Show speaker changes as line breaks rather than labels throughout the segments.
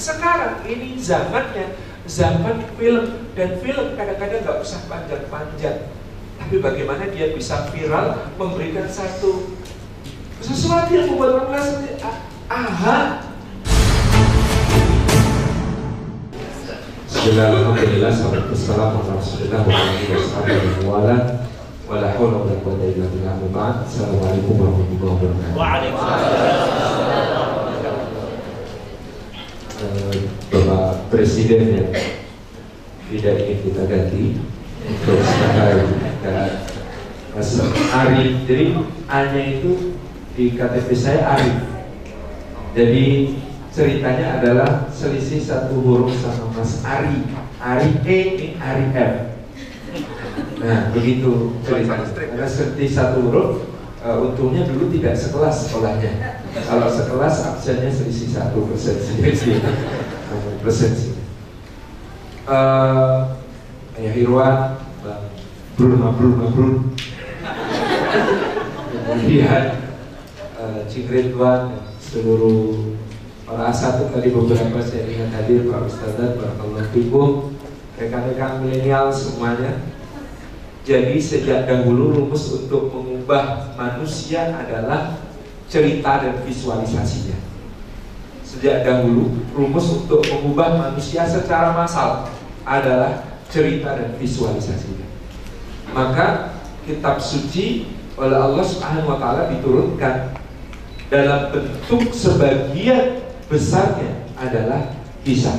sekarang ini zamannya zaman film, dan film kadang-kadang nggak usah panjang-panjang, tapi bagaimana dia bisa viral, memberikan sesuatu yang membuat orang merasa aha.
Bismillahirrahmanirrahim. Assalamualaikum warahmatullahi wabarakatuh. Wala haula wala quwwata illa billah. Assalamualaikum warahmatullahi wabarakatuh.
Waalaikumsalam.
Bapak Presiden yang tidak ingin kita ganti untuk sekarang Mas Arif. Jadi A-nya itu di KTP saya Arif. Jadi ceritanya adalah selisih satu huruf sama Mas Ari. Ari E ini Ari F. Nah begitu ceritanya. Karena selisih satu huruf, untungnya dulu tidak sekelas sekolahnya. Kalau sekelas absennya selisih 1%. Ya Irwan, Brun. Kemudian Cing Ridwan, seluruh para asatidz tadi beberapa saya ingat hadir, Pak Ustadzat, barakallahu fikum, rekan-rekan milenial semuanya. Jadi sejak dahulu rumus untuk mengubah manusia adalah cerita dan visualisasinya. Sejak dahulu rumus untuk mengubah manusia secara massal adalah cerita dan visualisasinya. Maka kitab suci oleh Allah Subhanahu wa taala diturunkan dalam bentuk sebagian besarnya adalah kisah.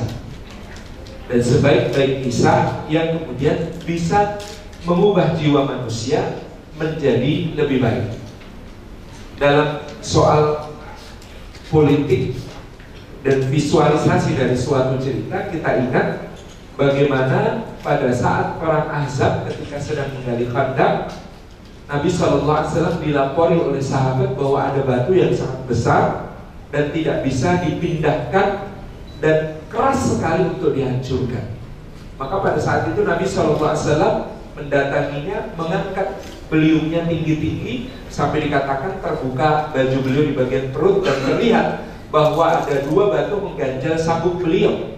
Dan sebaik-baik kisah yang kemudian bisa mengubah jiwa manusia menjadi lebih baik. Dalam soal politik dan visualisasi dari suatu cerita, kita ingat bagaimana pada saat perang Ahzab ketika sedang menggali Khandaq, Nabi SAW dilapori oleh sahabat bahwa ada batu yang sangat besar dan tidak bisa dipindahkan dan keras sekali untuk dihancurkan. Maka pada saat itu Nabi SAW mendatanginya, mengangkat beliungnya tinggi-tinggi sampai dikatakan terbuka baju beliau di bagian perut dan terlihat bahwa ada dua batu mengganjal sabuk beliau.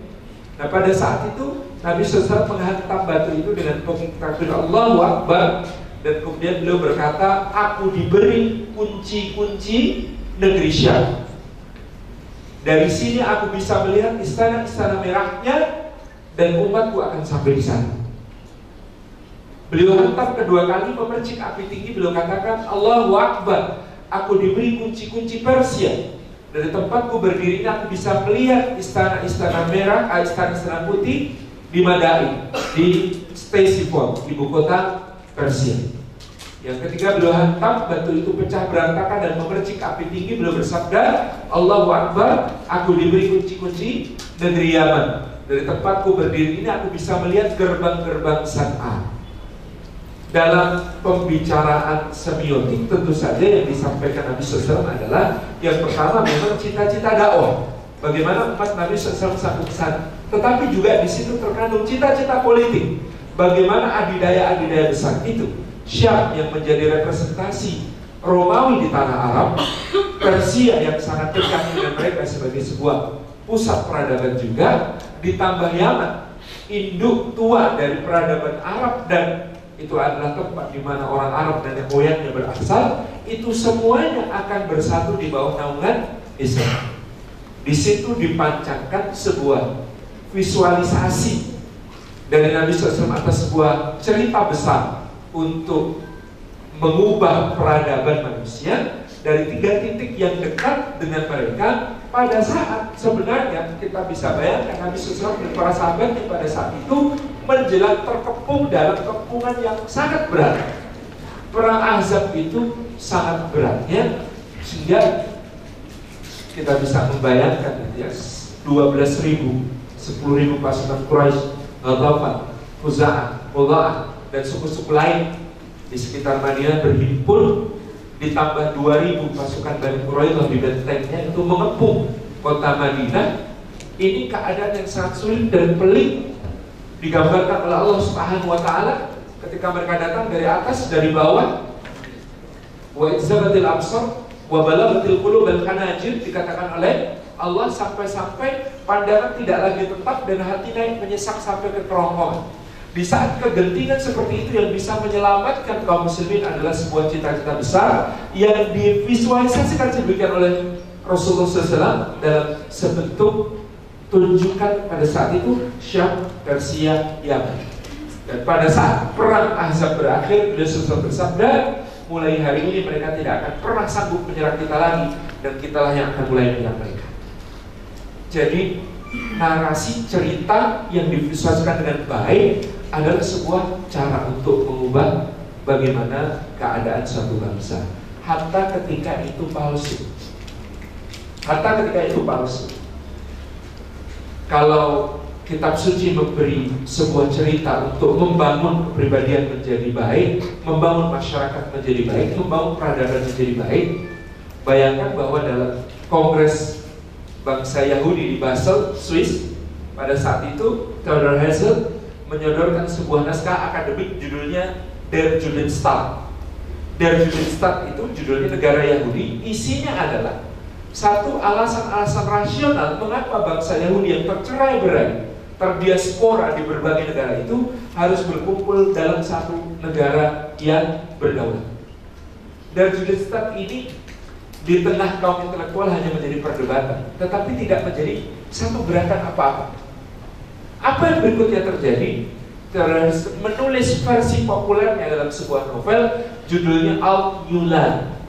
Nah pada saat itu Nabi SAW menghantam batu itu dengan takbir Allahu Akbar, dan kemudian beliau berkata, aku diberi kunci-kunci negeri Syam. Dari sini aku bisa melihat istana-istana merahnya dan umatku akan sampai di sana. Beliau hantam kedua kali, memercik api tinggi. Beliau katakan, Allahu Akbar, aku diberi kunci-kunci Persia. Dari tempatku berdiri ini aku bisa melihat istana-istana merah, istana-istana putih di Madain, di Ctesiphon, ibu kota Persia. Yang ketiga beliau hantam, batu itu pecah berantakan dan memercik api tinggi. Beliau bersabda, Allahu Akbar, aku diberi kunci-kunci negeri Yaman. Dari tempatku berdiri ini aku bisa melihat gerbang-gerbang San'a. Dalam pembicaraan semiotik tentu saja yang disampaikan Nabi SAW adalah yang pertama memang cita-cita dakwah, bagaimana umat Nabi SAW sambut sana. Tetapi juga di situ terkandung cita-cita politik, bagaimana adidaya-adidaya besar itu. Syam yang menjadi representasi Romawi di tanah Arab, Persia yang sangat dekat dengan mereka sebagai sebuah pusat peradaban juga, ditambah Yaman, induk tua dari peradaban Arab, dan itu adalah tempat di mana orang Arab dan yang moyangnya berasal. Itu semuanya akan bersatu di bawah naungan Islam. Di situ dipancarkan sebuah visualisasi dari Nabi SAW atas sebuah cerita besar untuk mengubah peradaban manusia dari 3 titik yang dekat dengan mereka. Pada saat sebenarnya kita bisa bayangkan Nabi SAW dan para sahabatnya pada saat itu menjelang terkepung dalam kepungan yang sangat berat. Perang Ahzab itu sangat beratnya, sehingga kita bisa membayangkan ya, 12.000, 10.000 pasukan Quraisy, Ghatafan, Khuza'ah, Qudha'ah dan suku-suku lain di sekitar Madinah berhimpun, ditambah 2.000 pasukan Bani Quraidah di bentengnya itu mengepung kota Madinah. Ini keadaan yang sangat sulit dan pelik digambarkan oleh Allah Subhanahu wa taala ketika mereka datang dari atas, dari bawah. Wa idzalatil absar wa balaghatil qulub al hanajir, dikatakan oleh
Allah sampai-sampai pandangan tidak lagi tetap dan hati naik menyesak sampai ke kerongkongan. Di saat kegentingan seperti itu, yang bisa menyelamatkan kaum muslimin adalah sebuah cita-cita besar yang divisualisasikan sedemikian oleh Rasulullah SAW dalam sebentuk tunjukkan pada saat itu Syam, Persia, Yaman. Dan pada saat perang Ahzab berakhir, beliau SAW bersabda, mulai hari ini mereka tidak akan pernah sanggup menyerang kita lagi, dan kitalah yang akan mulai menyerang mereka. Jadi narasi cerita yang divisualisasikan dengan baik adalah sebuah cara untuk mengubah bagaimana keadaan suatu bangsa. Hatta ketika itu palsu. Kalau kitab suci memberi sebuah cerita untuk membangun kepribadian menjadi baik, membangun masyarakat menjadi baik, membangun peradaban menjadi baik, bayangkan bahwa dalam Kongres Bangsa Yahudi di Basel, Swiss, pada saat itu Theodor Herzl menyodorkan sebuah naskah akademik judulnya Der Judenstaat. Der Judenstaat itu judulnya negara Yahudi. Isinya adalah satu alasan-alasan rasional mengapa bangsa Yahudi yang tercerai-berai, terdiaspora di berbagai negara itu harus berkumpul dalam satu negara yang berdaulat. Der Judenstaat ini di tengah kaum intelektual hanya menjadi perdebatan, tetapi tidak menjadi satu gerakan apa-apa. Apa yang berikutnya terjadi? Menulis versi populernya dalam sebuah novel judulnya Alt New Land,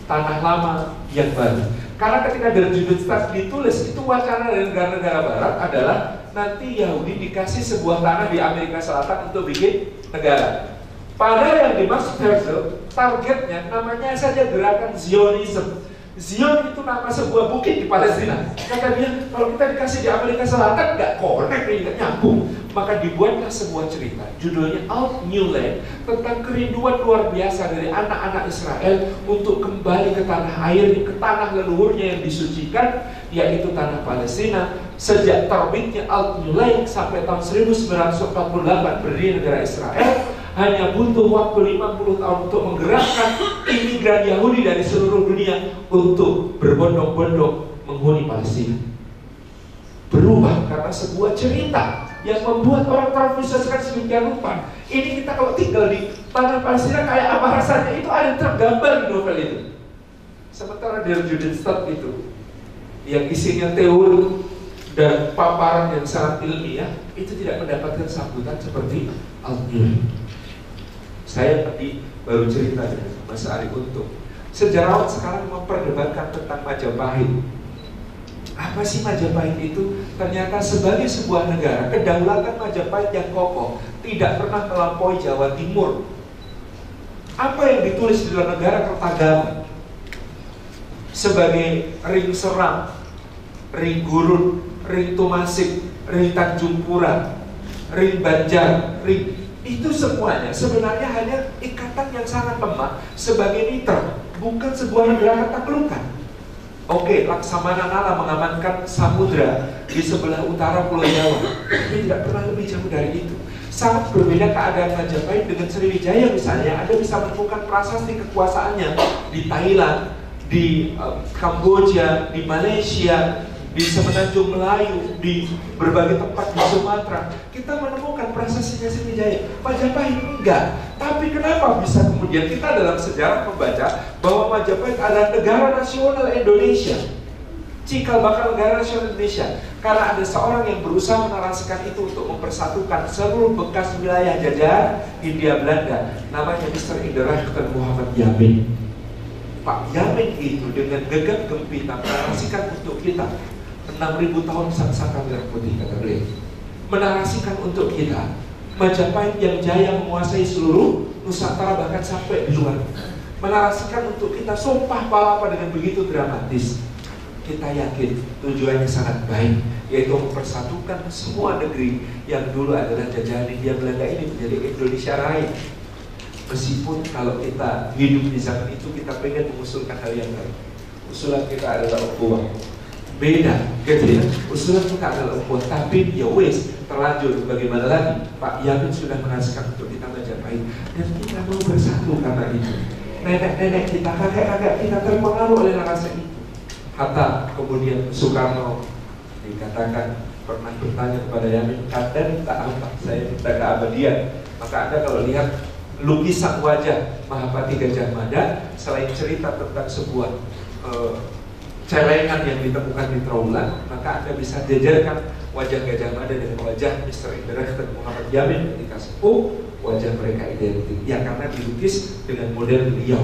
Tanah Lama yang Baru. Karena ketika Der Judenstaat ditulis, itu wacana dari negara-negara barat adalah nanti Yahudi dikasih sebuah tanah di Amerika Selatan untuk bikin negara. Padahal yang dimaksud Herzl, targetnya namanya saja gerakan Zionisme. Zion itu nama sebuah bukit di Palestina. Kata dia, kalau kita dikasih di Amerika Selatan nggak connect, nggak nyambung. Maka dibuatlah sebuah cerita, judulnya Alt New Land, tentang kerinduan luar biasa dari anak-anak Israel untuk kembali ke tanah air, ke tanah leluhurnya yang disucikan, yaitu tanah Palestina. Sejak terbitnya Alt New Land sampai tahun 1948 berdiri negara Israel, hanya butuh waktu 50 tahun untuk menggerakkan imigran Yahudi dari seluruh dunia untuk berbondong-bondong menghuni Palestina. Berubah karena sebuah cerita yang membuat orang tervisualisasikan sedemikian rupa. Ini kita kalau tinggal di tanah Palestina kayak apa rasanya, itu ada tergambar di novel itu. Sementara Der Judenstaat itu yang isinya teori dan paparan yang sangat ilmiah, itu tidak mendapatkan sambutan seperti Al-Quran. Saya tadi baru cerita dengan Mas Ari Untung. Sejarawan sekarang memperdebatkan tentang Majapahit. Apa sih Majapahit itu? Ternyata sebagai sebuah negara, kedaulatan Majapahit yang kokoh tidak pernah melampaui Jawa Timur. Apa yang ditulis di dalam negara Kertagama sebagai ring Seram, ring Gurun, ring Tumasik, ring Tanjung Pura, ring Banjar, ring, itu semuanya sebenarnya hanya ikatan yang sangat lemah sebagai mitra, bukan sebuah negara taklukkan. Oke, Laksamana Nala mengamankan samudra di sebelah utara Pulau Jawa, tapi tidak pernah lebih jauh dari itu. Sangat berbeda keadaan Majapahit dengan Sriwijaya misalnya. Anda bisa menemukan prasasti kekuasaannya di Thailand, di Kamboja, di Malaysia, di Semenanjung Melayu, di berbagai tempat di Sumatera. Kita menemukan prasasti Sriwijaya. Majapahit enggak. Tapi kenapa bisa kemudian kita dalam sejarah membaca bahwa Majapahit adalah negara nasional Indonesia, cikal bakal negara nasional Indonesia? Karena ada seorang yang berusaha menarasikan itu untuk mempersatukan seluruh bekas wilayah jajahan Hindia Belanda. Namanya Mr. Indra Muhammad Yamin. Pak Yamin itu dengan gegap gempita menarasikan untuk kita 6.000 tahun Saka Merah Putih, kata beliau. Menarasikan untuk kita Majapahit yang jaya menguasai seluruh Nusantara bahkan sampai di luar. Menarasikan untuk kita Sumpah Palapa dengan begitu dramatis. Kita yakin tujuannya sangat baik, yaitu mempersatukan semua negeri yang dulu adalah jajahan Hindia Belanda ini menjadi Indonesia Raya. Meskipun kalau kita hidup di zaman itu kita pengen mengusulkan hal yang lain. Usulan kita adalah ukhuwah. Beda, gitu ya. Usulan kita adalah ukhuwah, tapi ya wes, terlanjur bagaimana lagi? Pak Yamin sudah menarasikan untuk kita Majapahit, dan kita mau bersatu karena itu. Nenek-nenek kita, kakek-kakek kita terpengaruh oleh narasi itu. Hatta, kemudian Soekarno dikatakan pernah bertanya kepada Yamin, Anda minta apa? Saya minta keabadian. Maka Anda kalau lihat lukisan wajah Mahapati Gajah Mada, selain cerita tentang sebuah celengan yang ditemukan di Trawulan, maka Anda bisa jajarkan wajah Gajah Mada dengan wajah Mr. Indra dan Muhammad Yamin ketika sepuh, wajah mereka identik. Ya karena dilukis dengan model beliau.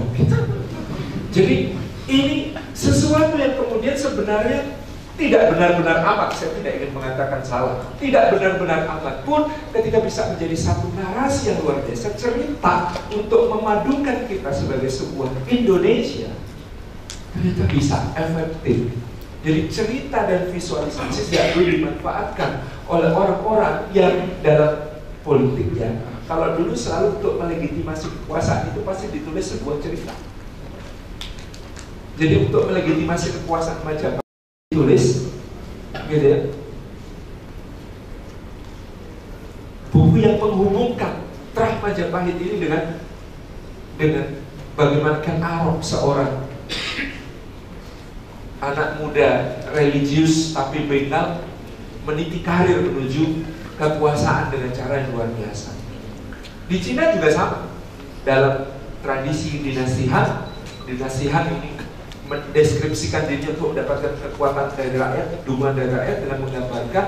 Jadi ini sesuatu yang kemudian sebenarnya tidak benar-benar amat, saya tidak ingin mengatakan salah, tidak benar-benar amat pun ketika bisa menjadi satu narasi yang luar biasa, cerita untuk memadukan kita sebagai sebuah Indonesia, ternyata bisa efektif. Jadi cerita dan visualisasi tidak perlu dimanfaatkan oleh orang-orang yang dalam politik ya. Kalau dulu selalu untuk melegitimasi kekuasaan itu pasti ditulis sebuah cerita. Jadi untuk melegitimasi kekuasaan Majapahit ditulis, gitu ya, buku yang menghubungkan terah Majapahit ini dengan bagaimana Arok, seorang anak muda religius tapi begal, meniti karir menuju kekuasaan dengan cara yang luar biasa. Di Cina juga sama. Dalam tradisi dinasti Han ini mendeskripsikan dirinya untuk mendapatkan kekuatan dari rakyat, dukungan dari rakyat dengan menggambarkan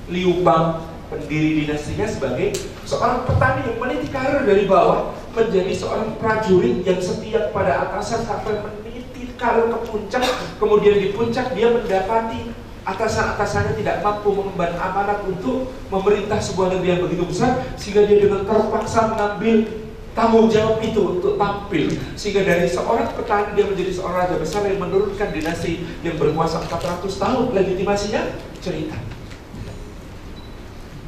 Liu Bang, pendiri dinastinya, sebagai seorang petani yang meniti karir dari bawah menjadi seorang prajurit yang setia pada atasan sampai meniti karir ke puncak. Kemudian di puncak dia mendapati atasan-atasannya tidak mampu mengemban amanat untuk memerintah sebuah negeri yang begitu besar, sehingga dia dengan terpaksa mengambil tanggung jawab itu untuk tampil, sehingga dari seorang petani dia menjadi seorang raja besar yang menurunkan dinasti yang berkuasa 400 tahun. Legitimasinya cerita.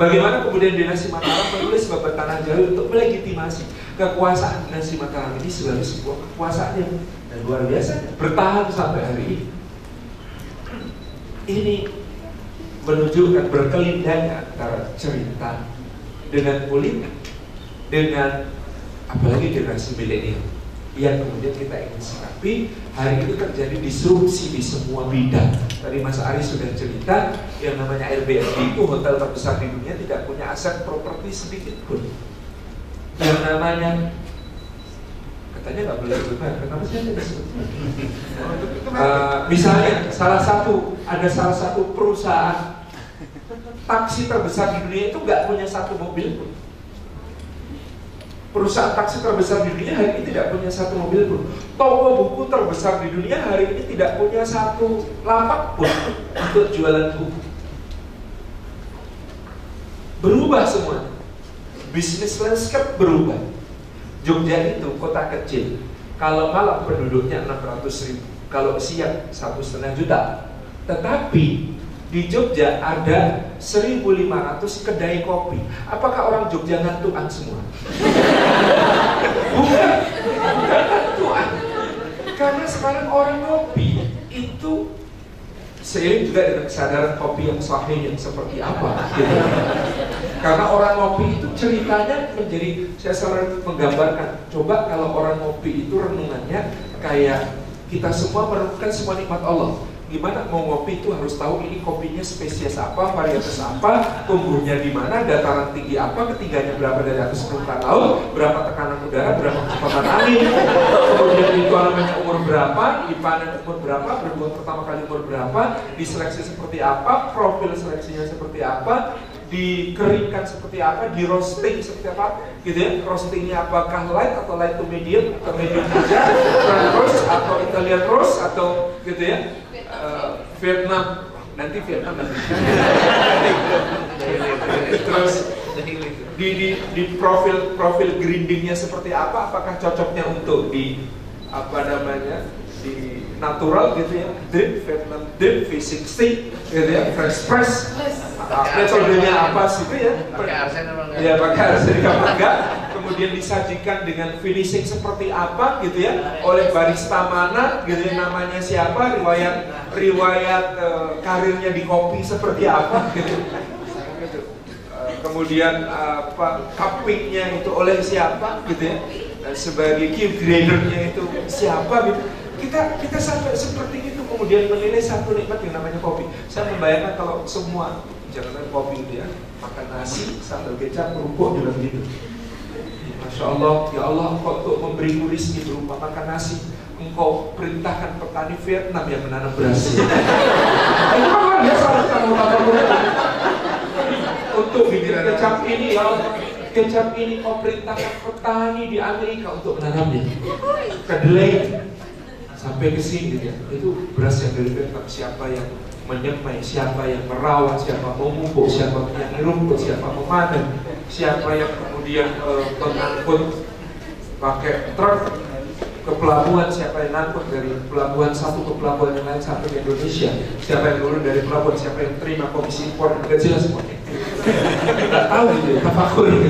Bagaimana kemudian dinasti Mataram menulis Babat Tanah Jawi untuk melegitimasi kekuasaan dinasti Mataram ini sebagai sebuah kekuasaan yang luar biasa, bertahan sampai hari ini. Ini menunjukkan berkelindangnya antara cerita dengan politik, dengan apalagi generasi milenial yang kemudian kita ingin sikapi. Hari ini terjadi disrupsi di semua bidang. Tadi Mas Ari sudah cerita, yang namanya Airbnb itu hotel terbesar di dunia tidak punya aset properti sedikit pun. Yang namanya, katanya nggak boleh benar, kenapa sih ada disebut? Misalnya ada salah satu perusahaan taksi terbesar di dunia itu nggak punya satu mobil pun. Perusahaan taksi terbesar di dunia hari ini tidak punya satu mobil pun. Toko buku terbesar di dunia hari ini tidak punya satu lapak pun untuk jualan buku. Berubah semua. Bisnis landscape berubah. Jogja itu kota kecil. Kalau malam penduduknya 600.000, kalau siang 1,5 juta. Tetapi di Jogja ada 1.500 kedai kopi. Apakah orang Jogja ngantukan semua? Bukan ngantukan. Karena sekarang orang kopi itu seiring juga dengan kesadaran kopi yang sahih yang seperti apa. Gitu. Karena orang kopi itu ceritanya menjadi, saya selalu menggambarkan, coba kalau orang kopi itu renungannya kayak kita semua merenungkan semua nikmat Allah. Gimana mau ngopi itu harus tahu ini kopinya spesies apa, varietas apa, tumbuhnya di mana, dataran tinggi apa, ketinggiannya berapa dari atas permukaan laut, berapa tekanan udara, berapa kecepatan angin, kemudian itu namanya umur berapa, dipanen umur berapa, berbuah pertama kali umur berapa, diseleksi seperti apa, profil seleksinya seperti apa, dikeringkan seperti apa, di roasting seperti apa, gitu ya. Roastingnya apakah light atau light to medium atau medium saja, French roast atau Italian roast atau gitu ya. Vietnam nanti. Terus di profil grindingnya seperti apa? Apakah cocoknya untuk di di natural gitu ya, drip, Vietnam drip, V60 gitu ya, fresh press. Metodenya apa sih itu ya?
Pakai arsen apa enggak?
Ya pakai arsen apa enggak? Kemudian disajikan dengan finishing seperti apa gitu ya, oleh barista mana gitu ya, namanya siapa, riwayat karirnya di kopi seperti apa gitu. Kemudian cuppingnya itu oleh siapa gitu ya, dan sebagai key gradernya itu siapa gitu. Kita sampai seperti itu kemudian menilai satu nikmat yang namanya kopi. Saya membayangkan kalau semua jangan kopi itu ya, makan nasi, sambal kecap, kerupuk juga begitu. Masya Allah, ya Allah, Engkau untuk memberiku rezeki berupa makan nasi. Engkau perintahkan petani Vietnam yang menanam beras. Itu kan biasa kamu untuk bikin kecap ini, ya Allah, kecap ini kau perintahkan petani di Amerika untuk menanamnya. Kedelai sampai ke sini ya. Itu beras yang dari Vietnam. Siapa yang menyemai, siapa yang merawat, siapa memupuk, siapa yang rumput, siapa memanen, siapa yang kemudian mengangkut pakai truk ke pelabuhan, siapa yang ngangkut dari pelabuhan satu ke pelabuhan yang lain sampai ke Indonesia, siapa yang turun dari pelabuhan, siapa yang terima komisi impor, nggak jelas semuanya. Nggak tahu gitu ya, tafakur gitu.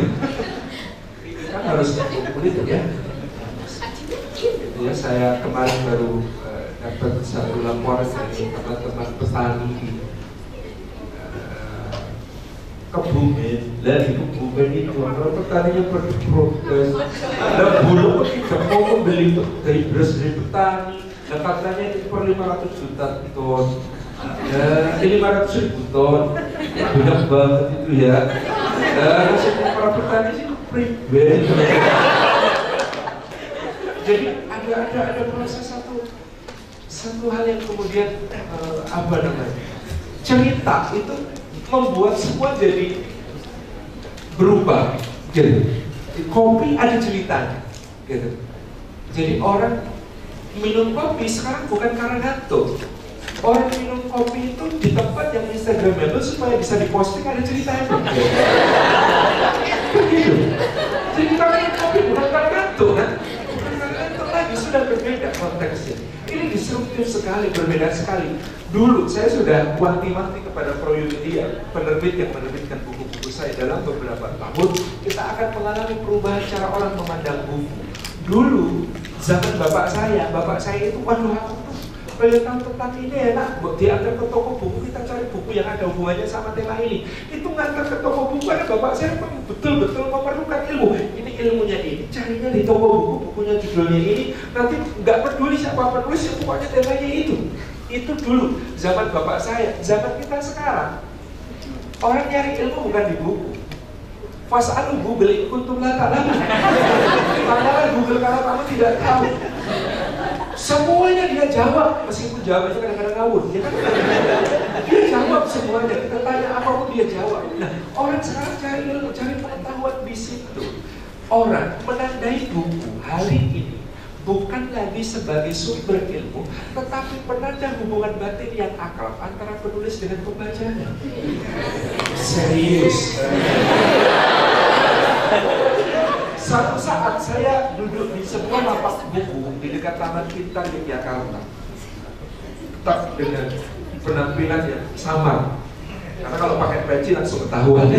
Kan harus begitu ya. Ya, saya kemarin baru dapat satu laporan dari teman-teman petani di Kebumen. Dari Kebumen itu kalau petaninya berprotes, ada bulu tidak mau membeli dari beras dari petani. Dan katanya itu per 500 juta ton. Ya, 500.000 ton. Banyak banget itu ya. Nasibnya para petani sih pribadi. Jadi ada proses satu hal yang kemudian apa namanya, cerita itu membuat semua jadi berubah gitu. Kopi ada ceritanya gitu. Jadi orang minum kopi sekarang bukan karena ngantuk. Orang minum kopi itu di tempat yang instagramable supaya bisa diposting, ada ceritanya begitu. Jadi kita minum kopi bukan karena ngantuk kan, lagi sudah berbeda konteksnya. Ini disruptif sekali, berbeda sekali. Dulu saya sudah wanti-wanti kepada Proyumedia, penerbit yang menerbitkan buku-buku saya, dalam beberapa tahun kita akan mengalami perubahan cara orang memandang buku. Dulu zaman bapak saya itu waduh, aku tuh pengen tentang ini enak, diantar ke toko buku, kita cari buku yang ada hubungannya sama tema ini. Itu ngantar ke toko buku, ada bapak saya betul-betul memerlukan ilmu. Ini ilmunya ini, carinya di toko buku, bukunya judulnya ini. Nanti nggak peduli siapa penulis, pokoknya temanya itu. Itu dulu zaman bapak saya. Zaman kita sekarang, orang nyari ilmu bukan di buku. Fas'alu Google in kuntum la ta'lamun. Tanyalah Google kalau kamu tidak tahu. Semuanya dia jawab, meskipun jawabnya kadang-kadang ngawur, ya kan? Dia jawab semuanya, kita tanya apapun dia jawab. Nah, orang sekarang cari ilmu, cari pengetahuan di situ. Orang menandai buku hari ini bukan lagi sebagai sumber ilmu, tetapi penanda hubungan batin yang akrab antara penulis dengan pembacanya. Serius. Satu saat saya duduk di sebuah lapak buku di dekat Taman Pintar Yogyakarta, tak dengan penampilan yang samar, karena kalau pakai peci langsung ketahuan.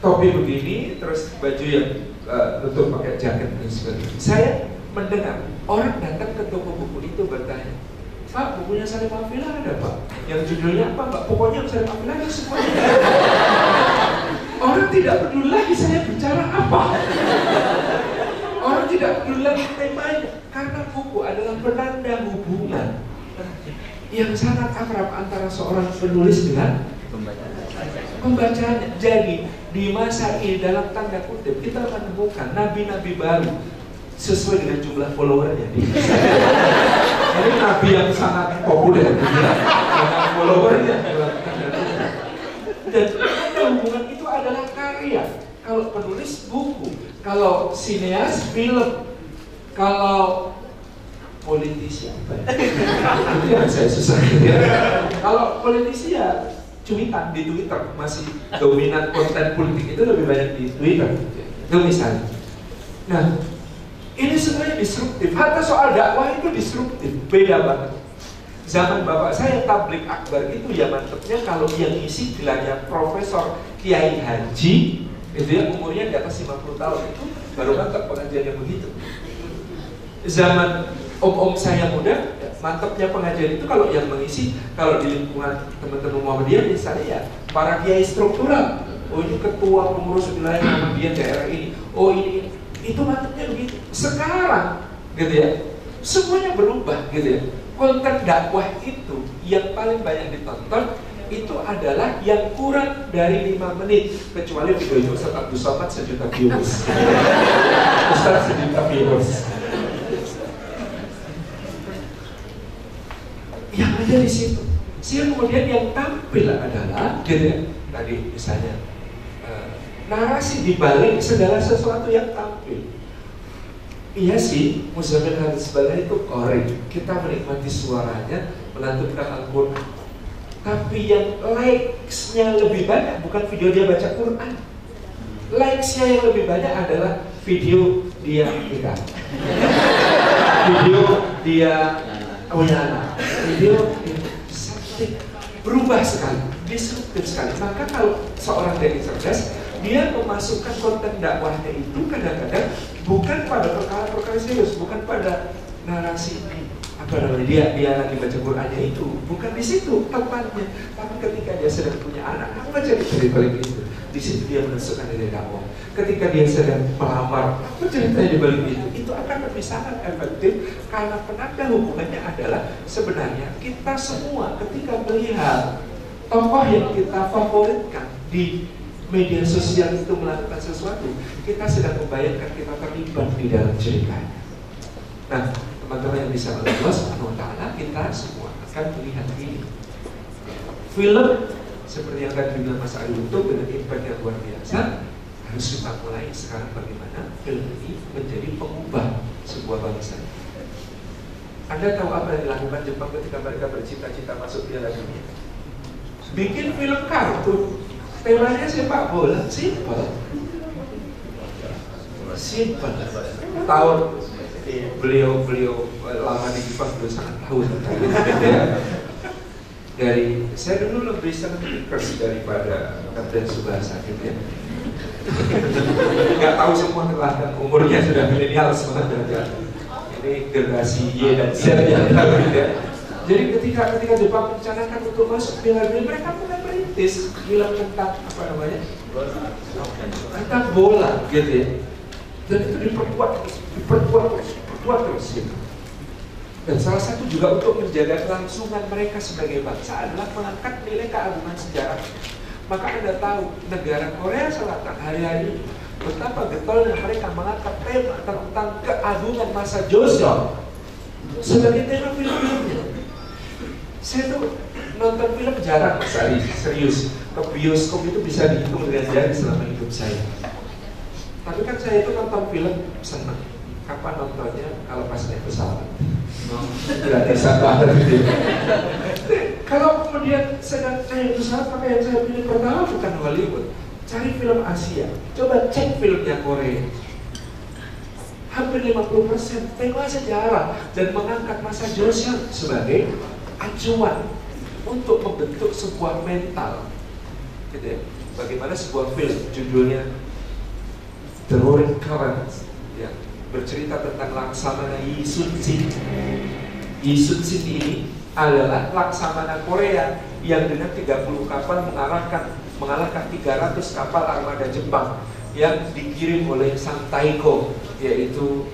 Topi begini, terus baju yang tutup pakai jaket dan sebagainya. Saya mendengar orang datang ke toko buku itu bertanya, Pak, bukunya Salim Afila ada Pak? Yang judulnya apa Pak? Pokoknya Salim Afila ada semuanya. Orang tidak peduli lagi saya bicara apa. Orang tidak peduli lagi temanya, karena buku adalah penanda hubungan yang sangat akrab antara seorang penulis dengan pembacanya. Jadi di masa ini dalam tanda kutip kita menemukan nabi-nabi baru sesuai dengan jumlah followernya. Ini nabi yang sangat populer, dengan followernya. Dan hubungan itu adalah karya. Kalau penulis buku, kalau sineas film, kalau politisi apa ya? Itu yang saya susah ya. Kalau politisi ya cuitan di Twitter, masih dominan konten politik itu lebih banyak di Twitter. Itu misalnya. Nah, ini sebenarnya disruptif. Hatta soal dakwah itu disruptif, beda banget. Zaman bapak saya tablik akbar itu ya mantepnya kalau yang isi gelarnya Profesor Kiai Haji, itu ya umurnya di atas 50 tahun, itu baru mantep pengajian yang begitu. Zaman om-om saya muda, mantepnya pengajian itu kalau yang mengisi, kalau di lingkungan teman-teman Muhammadiyah misalnya ya para kiai struktural. Oh ini ketua pengurus wilayah Muhammadiyah daerah ini. Oh ini. Itu mantepnya begitu. Sekarang gitu ya, semuanya berubah gitu ya. Konten dakwah itu yang paling banyak ditonton itu adalah yang kurang dari 5 menit, kecuali video itu Ustaz Abdul Somad 1 juta views. Ustaz 1 juta views. Yang ada di situ. Sehingga kemudian yang tampil adalah gitu ya, tadi misalnya narasi di balik segala sesuatu yang tampil. Iya sih, Muzammil Haris Balai itu korek. Kita menikmati suaranya, melantunkan Al-Quran. Tapi yang likes-nya lebih banyak bukan video dia baca Quran. Likes-nya yang lebih banyak adalah video dia nikah, video dia punya anak, video berubah sekali, disruptif sekali. Maka kalau seorang dari cerdas, dia memasukkan konten dakwahnya itu kadang-kadang bukan pada perkara-perkara serius, bukan pada narasi apa namanya dia lagi baca Qurannya itu, bukan di situ tempatnya. Tapi ketika dia sedang punya anak, apa jadi dari balik itu? Di situ dia menunjukkan nilai dakwah. Ketika dia sedang melamar, apa ceritanya di balik itu? Itu akan lebih sangat efektif karena penanda hubungannya adalah sebenarnya kita semua ketika melihat tokoh yang kita favoritkan di media sosial itu melakukan sesuatu, kita sedang membayangkan kita terlibat di dalam ceritanya. Nah, teman-teman yang bisa Allah Subhanahu wa ta'ala, kita semua akan melihat ini. Film seperti yang tadi bilang Mas Ari untuk dengan impact yang luar biasa, harus kita mulai sekarang bagaimana film ini menjadi pengubah sebuah bangsa. Anda tahu apa yang dilakukan Jepang ketika mereka bercita-cita masuk Piala Dunia? Bikin film kartun. Temanya sepak bola, simpel. Tahun beliau lama di Jepang, beliau sangat tahu tentang dari saya dulu lebih sangat interest daripada Kapten Tsubasa gitu ya. Nggak tahu semua tentang umurnya sudah milenial semua ya. Ini generasi Y dan Z yang tahu ya. Jadi ketika Jepang merencanakan untuk masuk Piala Dunia, mereka mulai merintis bilang tentang apa namanya, tentang bola gitu ya. Dan itu diperkuat terus gitu. Dan salah satu juga untuk menjaga kelangsungan mereka sebagai bangsa adalah mengangkat nilai keagungan sejarah. Maka Anda tahu negara Korea Selatan hari-hari ini betapa getolnya mereka mengangkat tema tentang keagungan masa Joseon sebagai tema film-filmnya. Saya tuh nonton film jarang, serius. Ke bioskop itu bisa dihitung dengan jari selama hidup saya. Tapi kan saya itu nonton film senang. Kapan nontonnya? Kalau pas naik pesawat. Gratisan banget gitu. Kalau kemudian sedang naik pesawat, maka yang saya pilih pertama bukan Hollywood. Cari film Asia. Coba cek filmnya Korea. Hampir 50% tema sejarah dan mengangkat masa Joseon sebagai acuan untuk membentuk sebuah mental, gitu ya. Bagaimana sebuah film judulnya The Roaring Current, ya, bercerita tentang Laksamana Yi Sun Sin. Yi Sun Sin ini adalah Laksamana Korea yang dengan 30 kapal mengalahkan 300 kapal armada Jepang yang dikirim oleh Sang Taiko, yaitu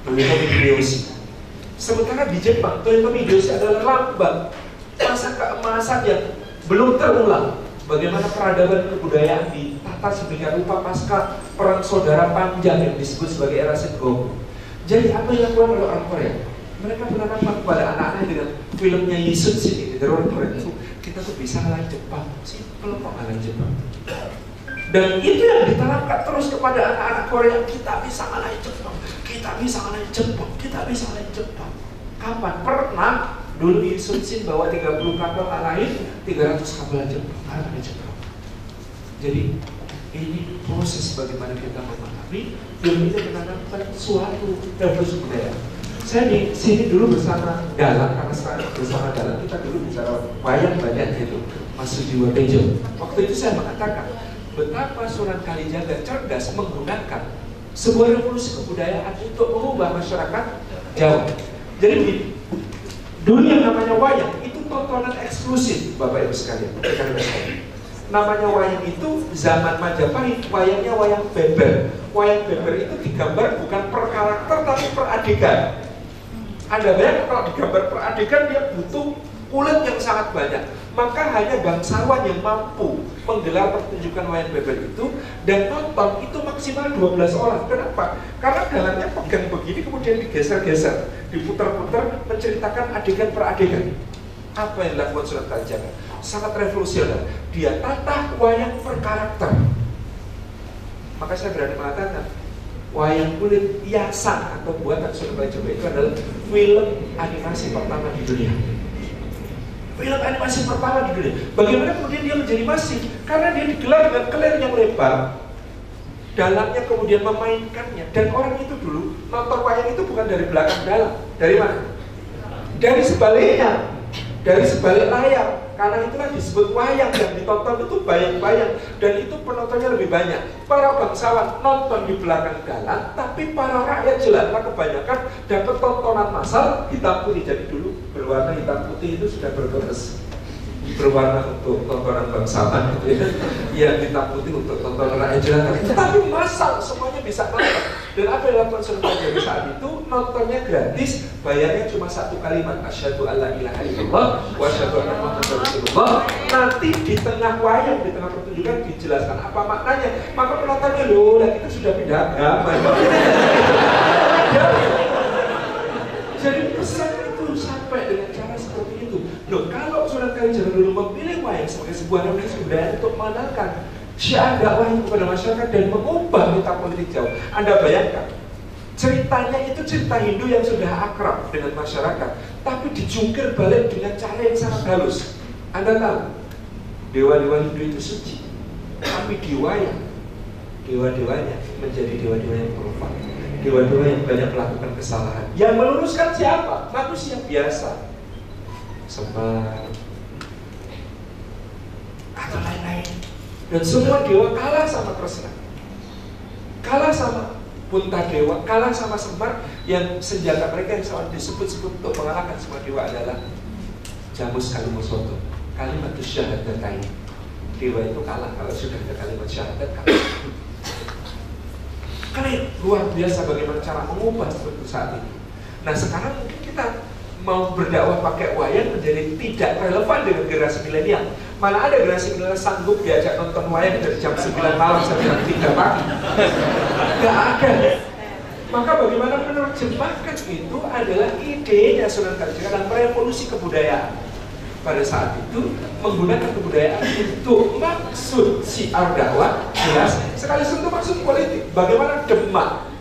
Toyotomi Hideyoshi. Sementara di Jepang, Toyotomi Hideyoshi adalah lambang masa keemasan yang belum terulang. Bagaimana peradaban kebudayaan ditata sedemikian rupa pasca perang saudara panjang yang disebut sebagai era Sengoku. Jadi apa yang dilakukan oleh orang Korea? Mereka menanamkan kepada anak-anak dengan filmnya Yi Sun Sin ini, The Roaring Current itu, kita tuh bisa ngalahin Jepang. Simpel kok ngalahin Jepang. Dan itu yang ditanamkan terus kepada anak-anak Korea, kita bisa ngalahin Jepang. Kita bisa ngalahin Jepang, kita bisa ngalahin Jepang. Kapan? Pernah dulu Yi Sun Sin bawa 30 kapal ngalahin 300 kapal Jepang. Jadi ini proses bagaimana kita memahami film itu menanamkan suatu revolusi budaya. Saya di sini dulu bersama Dalang, karena sekarang bersama Dalang kita dulu bicara wayang banyak itu Mas Sujiwo Tejo. Waktu itu saya mengatakan betapa Sunan Kalijaga cerdas menggunakan sebuah revolusi kebudayaan untuk mengubah masyarakat Jawa. Jadi dulu yang namanya wayang itu tontonan eksklusif, Bapak Ibu sekalian. namanya wayang itu zaman Majapahit, wayangnya wayang beber. Wayang beber itu digambar bukan per karakter tapi per adegan. Anda bayangkan kalau digambar per adegan dia butuh kulit yang sangat banyak. Maka hanya bangsawan yang mampu menggelar pertunjukan wayang beber itu, dan nonton itu maksimal 12 orang. Kenapa? Karena dalangnya pegang begini kemudian digeser-geser, diputar-putar, menceritakan adegan per adegan. Apa yang dilakukan Sunan Kalijaga? Sangat revolusioner. Dia tata wayang per karakter. Maka saya berani mengatakan wayang kulit hiasan atau buatan Sunan Kalijaga itu adalah film animasi pertama di dunia. Film animasi pertama di dunia. Bagaimana kemudian dia menjadi masif? Karena dia digelar dengan kelir yang lebar, dalangnya kemudian memainkannya. Dan orang itu dulu nonton wayang itu bukan dari belakang dalang. Dari mana? Dari sebaliknya, dari sebalik layar. Karena itulah disebut wayang, yang ditonton itu bayang-bayang, dan itu penontonnya lebih banyak. Para bangsawan nonton di belakang dalang, tapi para rakyat jelata kebanyakan dapat tontonan massal hitam putih. Jadi dulu berwarna hitam putih itu sudah bergeras, berwarna untuk tontonan bangsawan gitu ya. Yang hitam putih untuk tontonan rakyat jelata. Tapi massal semuanya bisa nonton. Dan apa yang dilakukan Sunan Kalijaga saat itu? Nontonnya gratis, bayarnya cuma satu kalimat, asyhadu alla ilaha illallah wa asyhadu anna muhammadar rasulullah. Nanti di tengah wayang, di tengah pertunjukan dijelaskan apa maknanya. Maka penontonnya, loh, dan itu sudah pindah agama. Jadi pesan itu sampai dengan cara seperti itu. Loh, kalau Sunan Kalijaga dulu memilih wayang sebagai sebuah revolusi budaya untuk mengenalkan syiar dakwah kepada masyarakat dan mengubah peta politik jauh. Anda bayangkan, ceritanya itu cerita Hindu yang sudah akrab dengan masyarakat, tapi dijungkir balik dengan cara yang sangat halus. Anda tahu, dewa-dewa Hindu itu suci, tapi di wayang, dewa-dewanya menjadi dewa-dewa yang profan, dewa-dewa yang banyak melakukan kesalahan. Yang meluruskan siapa? Manusia biasa, Semar atau lain-lain. Dan semua dewa kalah sama Kresna, kalah sama Puntadewa, kalah sama Semar, yang senjata mereka yang selalu disebut-sebut untuk mengalahkan semua dewa adalah Jamus Kalimusoto, kalimat syahadatain. Dewa itu kalah kalau sudah ada kalimat syahadat, kalah. Karena luar biasa bagaimana cara mengubah seperti saat ini. Nah sekarang mungkin kita mau berdakwah pakai wayang menjadi tidak relevan dengan generasi milenial. Mana ada generasi milenial sanggup diajak nonton wayang dari jam 9 malam sampai jam 3 pagi? Gak ada. Maka bagaimana menerjemahkan itu adalah idenya Sunan Kalijaga dan merevolusi kebudayaan. Pada saat itu menggunakan kebudayaan untuk maksud syiar dakwah jelas, sekali sentuh maksud politik. Bagaimana Demak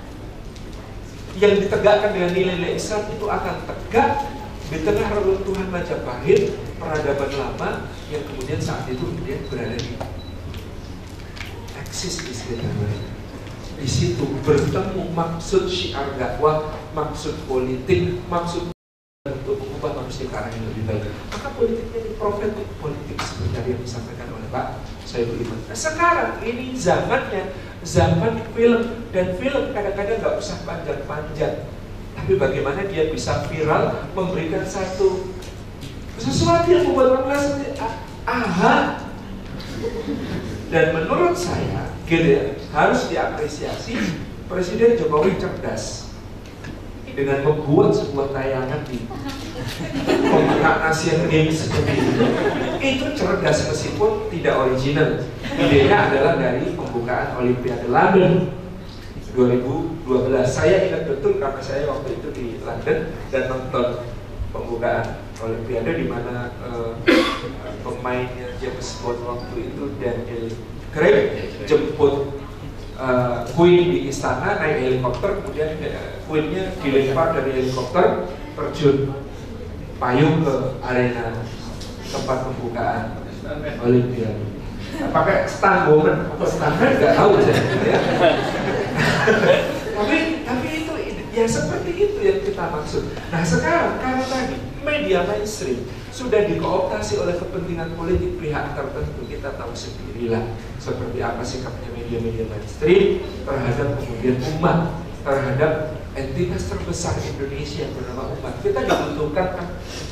yang ditegakkan dengan nilai-nilai Islam itu akan tegak di tengah reruntuhan Majapahit, peradaban lama yang kemudian saat itu dia berada di eksis di sekitar mereka. Di situ bertemu maksud syiar dakwah, maksud politik, maksud untuk mengubah manusia ke arah yang lebih baik. Maka politiknya ini profetik politik seperti yang disampaikan oleh Pak Soebul Iman. Nah, sekarang ini zamannya zaman film, dan film kadang-kadang nggak usah panjang-panjang, tapi bagaimana dia bisa viral, memberikan sesuatu yang membuat orang seperti aha. Dan menurut saya, gitu ya, harus diapresiasi Presiden Jokowi cerdas dengan membuat sebuah tayangan di pembukaan Asian Games seperti itu. Itu cerdas meskipun tidak original. Idenya adalah dari pembukaan Olimpiade London 2012. Saya ingat betul karena saya waktu itu di London dan nonton pembukaan Olimpiade di mana pemainnya James Bond waktu itu Daniel Craig jemput Queen di istana naik helikopter, kemudian Queennya dilempar dari helikopter terjun payung ke arena tempat pembukaan Olimpiade. Pakai stanggongan atau standar nggak tahu saya. Ya. tapi itu ya seperti itu yang kita maksud. Nah sekarang karena tadi media mainstream sudah dikooptasi oleh kepentingan politik pihak tertentu, kita tahu sendirilah seperti apa sikapnya media-media mainstream terhadap kemudian umat, terhadap entitas terbesar Indonesia yang bernama umat. Kita dibutuhkan kan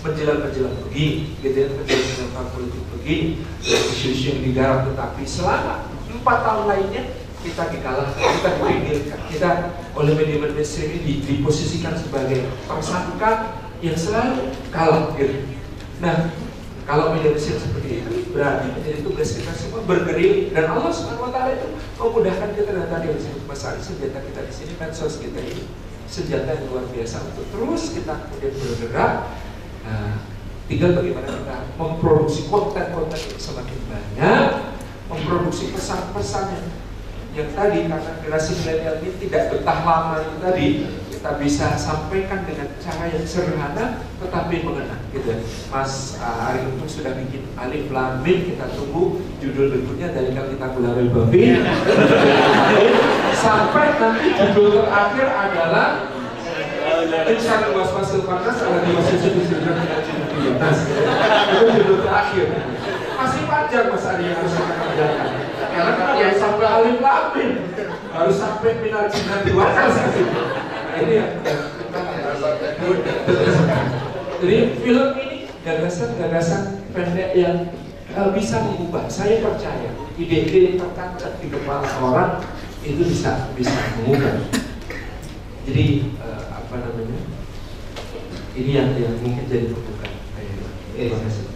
menjelang-menjelang begini, gitu ya, menjelang-menjelang politik begini, isu-isu yang digarap, tetapi selama 4 tahun lainnya kita dikalahkan, kita dipinggirkan, kita oleh media mainstream ini diposisikan sebagai tersangka yang selalu kalah, gitu. Nah, kalau media mainstream seperti itu, berarti menjadi tugas kita semua bergerilya, dan Allah Subhanahu Wa Taala itu memudahkan kita. Dan tadi yang disebut Mas Ali, senjata kita di sini, medsos kita ini senjata yang luar biasa untuk terus kita kemudian bergerak. Tinggal bagaimana kita memproduksi konten-konten yang semakin banyak, memproduksi pesan-pesan yang tadi, karena generasi milenial ini tidak betah lama itu tadi, kita bisa sampaikan dengan cara yang sederhana tetapi mengena, gitu. Mas Ari Untung sudah bikin Alif Lam Mim, kita tunggu judul berikutnya dari kita Bularul Babi sampai nanti judul terakhir adalah Insyaallah was-wasil panas ala diwasisi disebutkan dengan judul panas. Itu judul terakhir. Masih panjang Mas Ari yang harus kita kerjakan. Karena kan yang sampai Alif Lam Mim harus sampai minal jinnah dua kali. Ini yang jadi film ini gagasan-gagasan pendek yang bisa mengubah. Saya percaya ide-ide yang tertanam di kepala orang itu bisa mengubah. Jadi apa namanya? Ini yang mungkin jadi pembuka. Terima kasih.